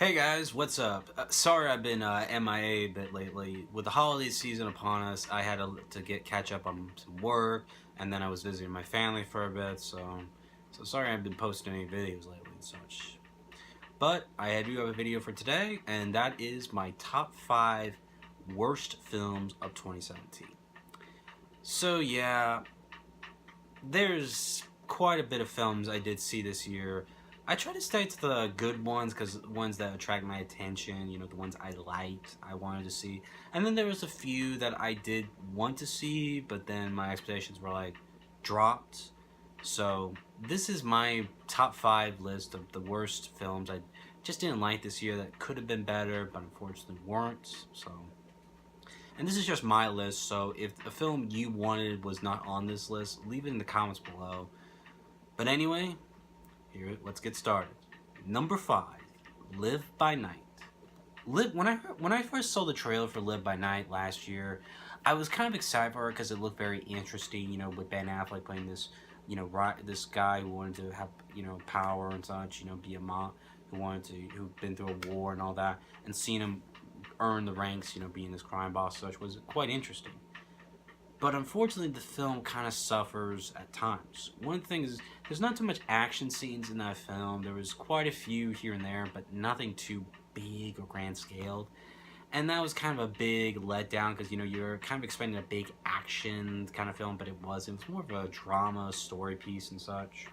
Hey guys, what's up? Sorry I've been MIA a bit lately. With the holiday season upon us, I had to catch up on some work, and then I was visiting my family for a bit, so sorry I've been posting any videos lately and such. But I do have a video for today, and that is my top 5 worst films of 2017. So yeah, there's quite a bit of films I did see this year. I try to stay to the good ones because ones that attract my attention, the ones I liked, I wanted to see. And then there was a few that I did want to see, but then my expectations were like dropped. So this is my top 5 list of the worst films I just didn't like this year that could have been better, but unfortunately weren't. And this is just my list, so if a film you wanted was not on this list, leave it in the comments below. But anyway, let's get started. Number 5, Live by Night. When I first saw the trailer for Live by Night last year, I was kind of excited for it because it looked very interesting. With Ben Affleck playing this, this guy who wanted to have power and such. Be a mom who'd been through a war and all that, and seeing him earn the ranks. Being this crime boss and such was quite interesting. But unfortunately, the film kind of suffers at times. One thing is, there's not too much action scenes in that film. There was quite a few here and there, but nothing too big or grand scaled. And that was kind of a big letdown because, you're kind of expecting a big action kind of film, but it wasn't. It was more of a drama, story piece and such.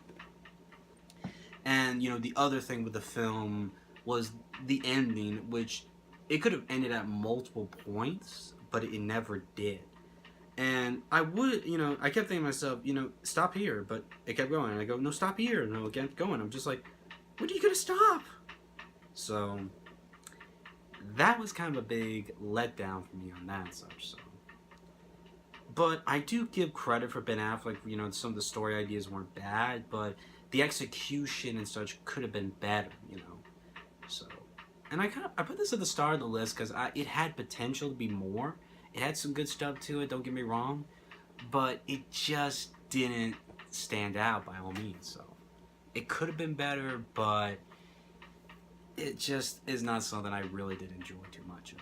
And, the other thing with the film was the ending, which it could have ended at multiple points, but it never did. And I kept thinking to myself, stop here, but it kept going. And I go, no, stop here. No, it kept going. I'm just like, when are you going to stop? So, that was kind of a big letdown for me on that and such, so. But I do give credit for Ben Affleck, some of the story ideas weren't bad, but the execution and such could have been better, So, and I put this at the start of the list because it had potential to be more. It had some good stuff to it, don't get me wrong, but it just didn't stand out by all means. So it could have been better, but it just is not something I really did enjoy too much of.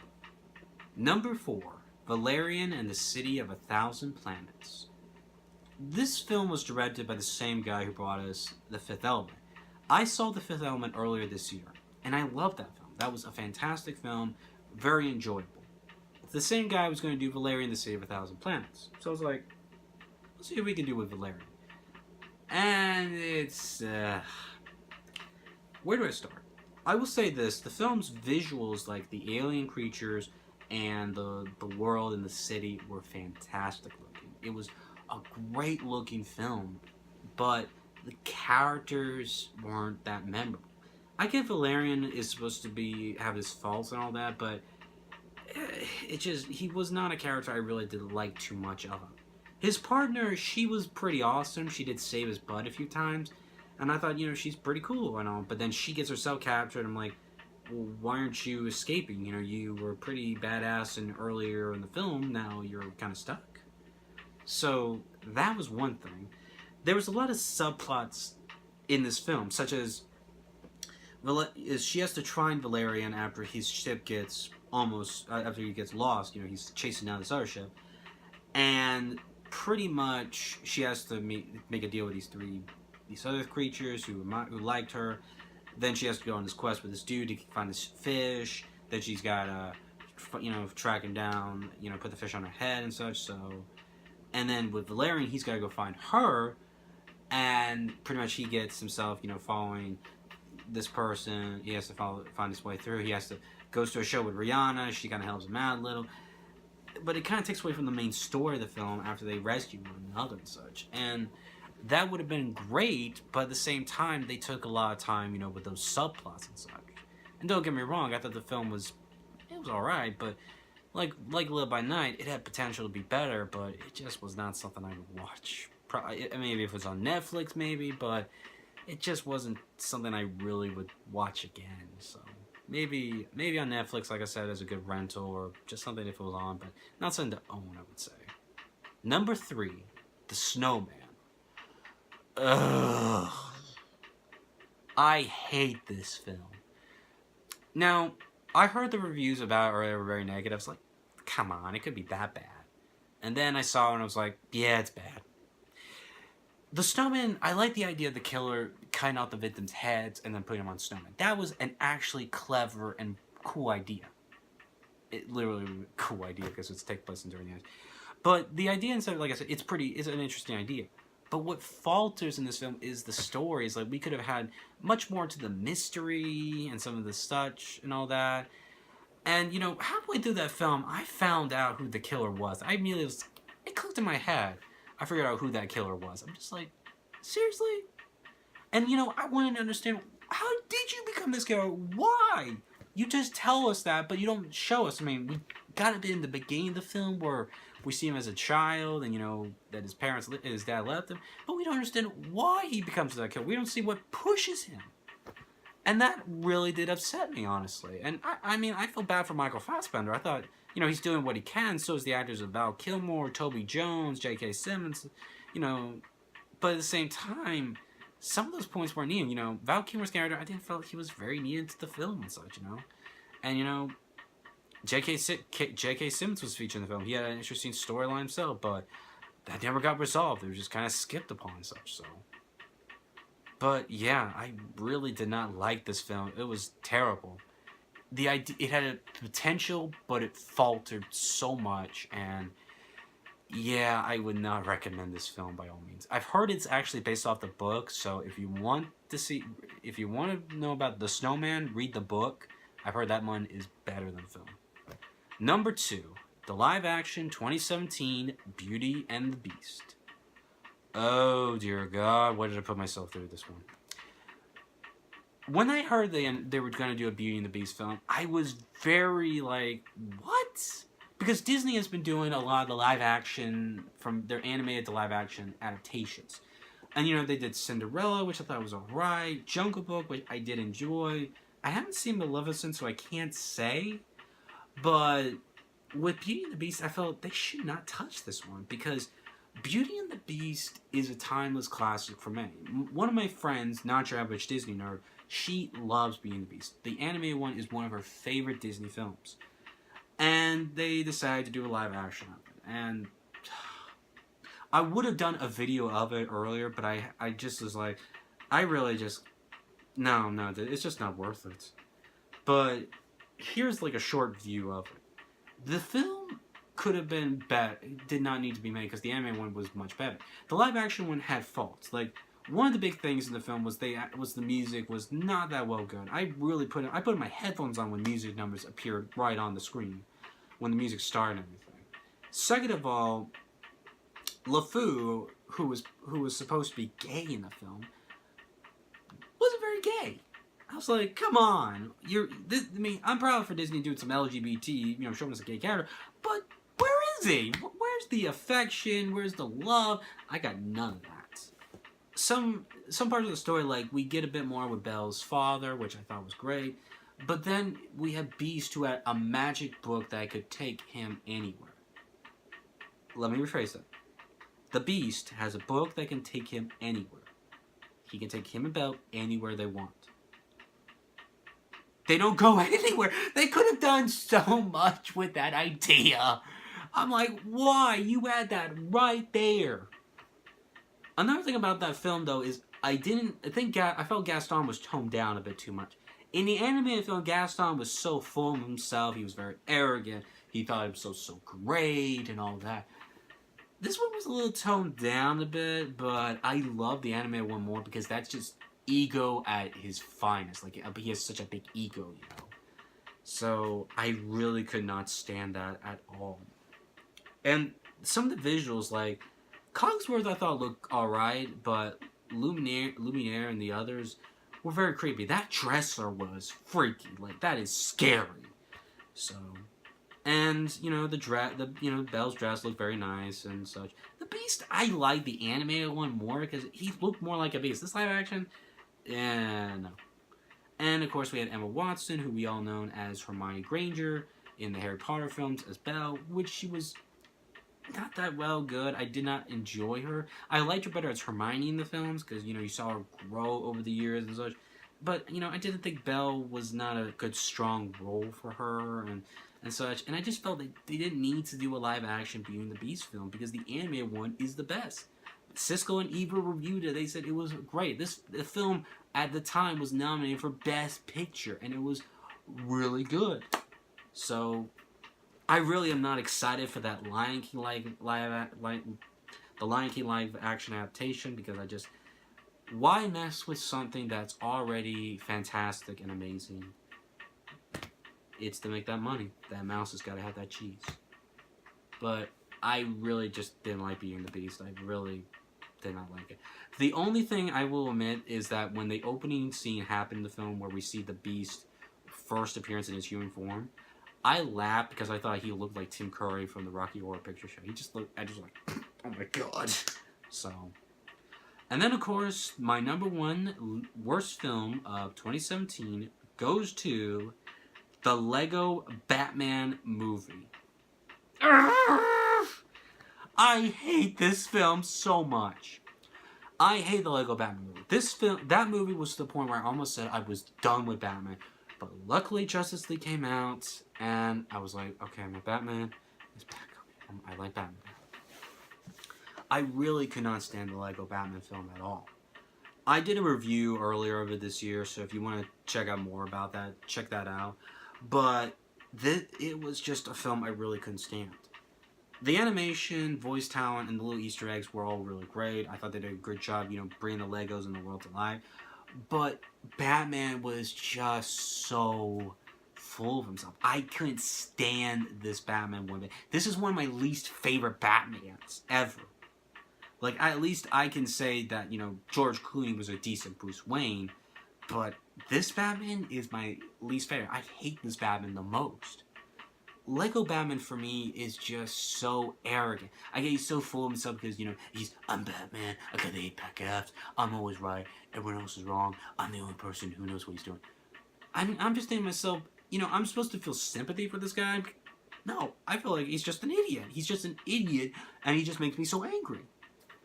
Number 4, Valerian and the City of 1,000 Planets. This film was directed by the same guy who brought us The Fifth Element. I saw The Fifth Element earlier this year, and I loved that film. That was a fantastic film, very enjoyable. The same guy was going to do Valerian, the City of 1,000 Planets. So I was like, let's see what we can do with Valerian. And it's, where do I start? I will say this, the film's visuals, like the alien creatures and the world and the city, were fantastic looking. It was a great looking film, but the characters weren't that memorable. I get Valerian is supposed to have his faults and all that, but he was not a character I really did like too much of. His partner, she was pretty awesome. She did save his butt a few times, and I thought, she's pretty cool and all. But then she gets herself captured. I'm like, well, why aren't you escaping? You were pretty badass earlier in the film. Now you're kind of stuck. So that was one thing. There was a lot of subplots in this film, such as she has to find Valerian after his ship gets after he gets lost. He's chasing down this other ship, and pretty much she has to make a deal with these other creatures who liked her. Then she has to go on this quest with this dude to find this fish. Then she's got to track him down, put the fish on her head and such. So, and then with Valerian, he's got to go find her, and pretty much he gets himself following this person. He has to find his way through. Goes to a show with Rihanna. She kind of helps him out a little, but it kind of takes away from the main story of the film after they rescue one another and such. And that would have been great, but at the same time, they took a lot of time, with those subplots and such. And don't get me wrong, I thought the film was alright, but like Live by Night, it had potential to be better, but it just was not something I would watch. Maybe if it was on Netflix, maybe, but it just wasn't something I really would watch again. So maybe on Netflix, like I said, as a good rental, or just something if it was on, but not something to own, I would say. Number 3, The Snowman. Ugh. I hate this film. Now, I heard the reviews about it were very negative. I was like, come on, it could be that bad. And then I saw it and I was like, yeah, it's bad. The Snowman, I like the idea of the killer cutting out the victims' heads and then putting them on Snowman. That was an actually clever and cool idea. It literally was a cool idea because it's take place during the end. But the idea, instead of, like I said, it's an interesting idea. But what falters in this film is the stories. Like, we could have had much more to the mystery and some of the such and all that. And, you know, halfway through that film, I found out who the killer was. I immediately was, it clicked in my head. I figured out who that killer was. I'm just like, seriously? And, you know, I wanted to understand, how did you become this killer? Why? You just tell us that, but you don't show us. I mean, we got it in the beginning of the film where we see him as a child and, you know, that his dad left him. But we don't understand why he becomes that killer. We don't see what pushes him. And that really did upset me, honestly. And I mean, I feel bad for Michael Fassbender. I thought, you know, he's doing what he can. So is the actors of Val Kilmer, Toby Jones, J.K. Simmons, you know. But at the same time, some of those points weren't needed. You know, Val Kilmer's character, I didn't feel like he was very needed to the film and such, you know. And, you know, J.K. Simmons was featured in the film. He had an interesting storyline himself, but that never got resolved. It was just kind of skipped upon and such, so. But yeah, I really did not like this film. It was terrible. The idea, it had a potential, but it faltered so much, and yeah, I would not recommend this film by all means. I've heard it's actually based off the book, so if you want to know about the Snowman, read the book. I've heard that one is better than the film. Number 2, the live-action 2017 Beauty and the Beast. Oh, dear God, why did I put myself through this one? When I heard they were going to do a Beauty and the Beast film, I was very like, what? Because Disney has been doing a lot of the live-action, from their animated to live-action adaptations. And, you know, they did Cinderella, which I thought was alright, Jungle Book, which I did enjoy. I haven't seen Maleficent, so I can't say. But with Beauty and the Beast, I felt they should not touch this one, because Beauty and the Beast is a timeless classic for many. One of my friends, not your average Disney nerd, she loves Beauty and the Beast. The animated one is one of her favorite Disney films. And they decided to do a live action of it. And I would have done a video of it earlier, but I just was like, I really just, no, it's just not worth it. But here's like a short view of it. The film could have been better. It did not need to be made because the anime one was much better. The live action one had faults. Like, one of the big things in the film was the music was not that well done. I put my headphones on when music numbers appeared right on the screen, when the music started and everything. Second of all, LeFou, who was supposed to be gay in the film, wasn't very gay. I was like, come on, I'm proud for Disney doing some LGBT, you know, showing us a gay character, but where is he? Where's the affection? Where's the love? I got none of that. Some parts of the story, like, we get a bit more with Belle's father, which I thought was great, but then we had Beast, who had a magic book that could take him anywhere. Let me rephrase that. The Beast has a book that can take him anywhere. He can take him and Belle anywhere they want. They don't go anywhere. They could have done so much with that idea. I'm like, why? You had that right there. Another thing about that film, though, is I felt Gaston was toned down a bit too much. In the animated film, Gaston was so full of himself. He was very arrogant. He thought he was so great and all that. This one was a little toned down a bit, but I love the animated one more because that's just ego at his finest. Like, he has such a big ego, you know. So I really could not stand that at all. And some of the visuals, like Cogsworth, I thought looked alright, but Lumiere and the others were very creepy. That dresser was freaky. Like, that is scary. So, and, you know, Belle's dress looked very nice and such. The Beast, I like the animated one more because he looked more like a beast. This live action, no. And, of course, we had Emma Watson, who we all know as Hermione Granger in the Harry Potter films as Belle, which she was not that well good. I did not enjoy her. I liked her better as Hermione in the films because, you know, you saw her grow over the years and such. but you know, I didn't think Belle was not a good strong role for her and such, and I just felt they didn't need to do a live action Beauty and the Beast film because the animated one is the best. Cisco and Eva reviewed it. They said it was great. The film at the time was nominated for Best Picture, and it was really good. So I really am not excited for that Lion King the Lion King live action adaptation because I just why mess with something that's already fantastic and amazing? It's to make that money. That mouse has got to have that cheese. But I really just didn't like Beauty and the Beast. I really did not like it. The only thing I will admit is that when the opening scene happened in the film where we see the Beast first appearance in his human form, I laughed because I thought he looked like Tim Curry from the Rocky Horror Picture Show. He just looked, I just like, oh my god. So, and then of course, my number one worst film of 2017 goes to the Lego Batman movie. I hate this film so much. I hate the Lego Batman movie. That movie was to the point where I almost said I was done with Batman. But luckily, Justice League came out, and I was like, okay, my Batman is back. I like Batman. I really could not stand the Lego Batman film at all. I did a review earlier of it this year, so if you want to check out more about that, check that out. But it was just a film I really couldn't stand. The animation, voice talent, and the little Easter eggs were all really great. I thought they did a good job, you know, bringing the Legos and the world to life. But Batman was just so full of himself. I couldn't stand this Batman one bit. This is one of my least favorite Batmans ever. Like, at least I can say that, you know, George Clooney was a decent Bruce Wayne, but this Batman is my least favorite. I hate this Batman the most. Lego Batman for me is just so arrogant. I get he's so full of himself because, you know, I'm Batman, I got the 8-pack abs, I'm always right, everyone else is wrong, I'm the only person who knows what he's doing. I mean, I'm just thinking to myself, you know, I'm supposed to feel sympathy for this guy? No, I feel like he's just an idiot. He's just an idiot, and he just makes me so angry.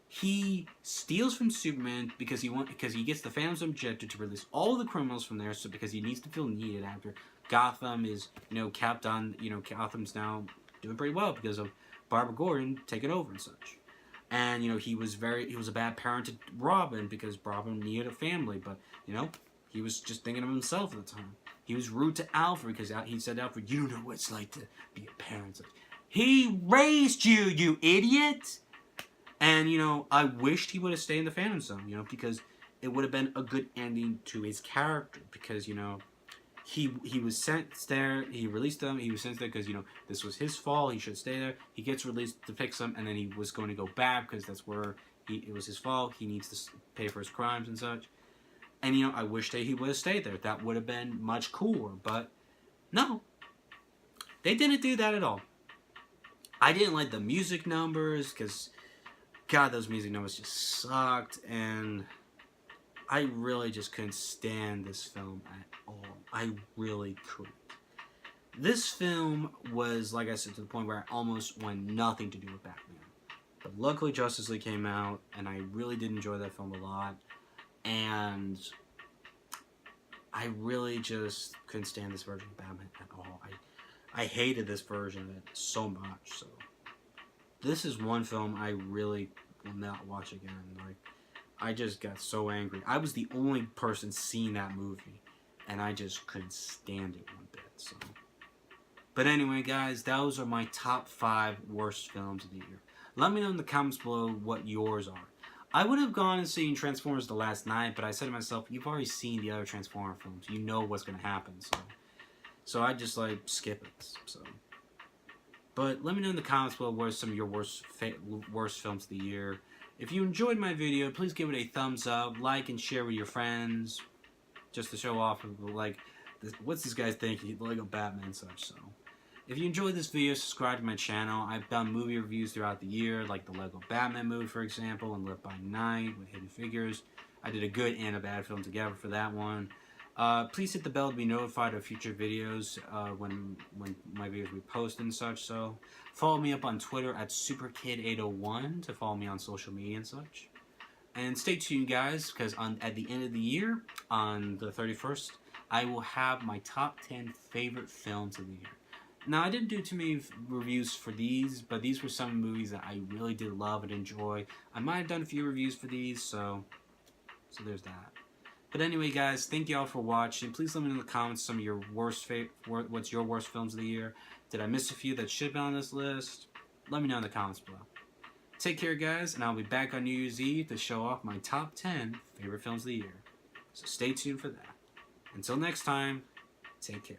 He steals from Superman because he gets the Phantom's objective to release all the criminals from there, so because he needs to feel needed after Gotham is, you know, capped on, you know, Gotham's now doing pretty well because of Barbara Gordon taking over and such. And, you know, he was a bad parent to Robin because Robin needed a family, but, you know, he was just thinking of himself at the time. He was rude to Alfred because he said, Alfred, you don't know what it's like to be a parent. He raised you, you idiot! And, you know, I wished he would have stayed in the Phantom Zone, you know, because it would have been a good ending to his character. Because, you know, he was sent there, he released them, he was sent there because, you know, this was his fault, he should stay there. He gets released to fix them, and then he was going to go back because that's where it was his fault. He needs to pay for his crimes and such. And, you know, I wish that he would have stayed there. That would have been much cooler. But, no. They didn't do that at all. I didn't like the music numbers because... God, those music numbers just sucked, and I really just couldn't stand this film at all. I really couldn't. This film was, like I said, to the point where I almost wanted nothing to do with Batman. But luckily Justice League came out, and I really did enjoy that film a lot, and I really just couldn't stand this version of Batman at all. I hated this version of it so much, so... This is one film I really will not watch again. Like, I just got so angry. I was the only person seeing that movie, and I just couldn't stand it one bit. So, but anyway, guys, those are my top 5 worst films of the year. Let me know in the comments below what yours are. I would have gone and seen Transformers The Last Night, but I said to myself, you've already seen the other Transformer films. You know what's going to happen. So I just, like, skip it. So... But let me know in the comments below what are some of your worst films of the year. If you enjoyed my video, please give it a thumbs up, like and share with your friends, just to show off, like, what's this guy thinking, Lego Batman and such. So, if you enjoyed this video, subscribe to my channel. I've done movie reviews throughout the year, like the Lego Batman movie, for example, and Live by Night with Hidden Figures. I did a good and a bad film together for that one. Please hit the bell to be notified of future videos when my videos we post and such. So follow me up on Twitter at SuperKid801 to follow me on social media and such. And stay tuned, guys, because at the end of the year, on the 31st, I will have my top 10 favorite films of the year. Now, I didn't do too many reviews for these, but these were some movies that I really did love and enjoy. I might have done a few reviews for these, so there's that. But anyway, guys, thank you all for watching. Please let me know in the comments some of your what's your worst films of the year. Did I miss a few that should be on this list? Let me know in the comments below. Take care, guys, and I'll be back on New Year's Eve to show off my top 10 favorite films of the year. So stay tuned for that. Until next time, take care.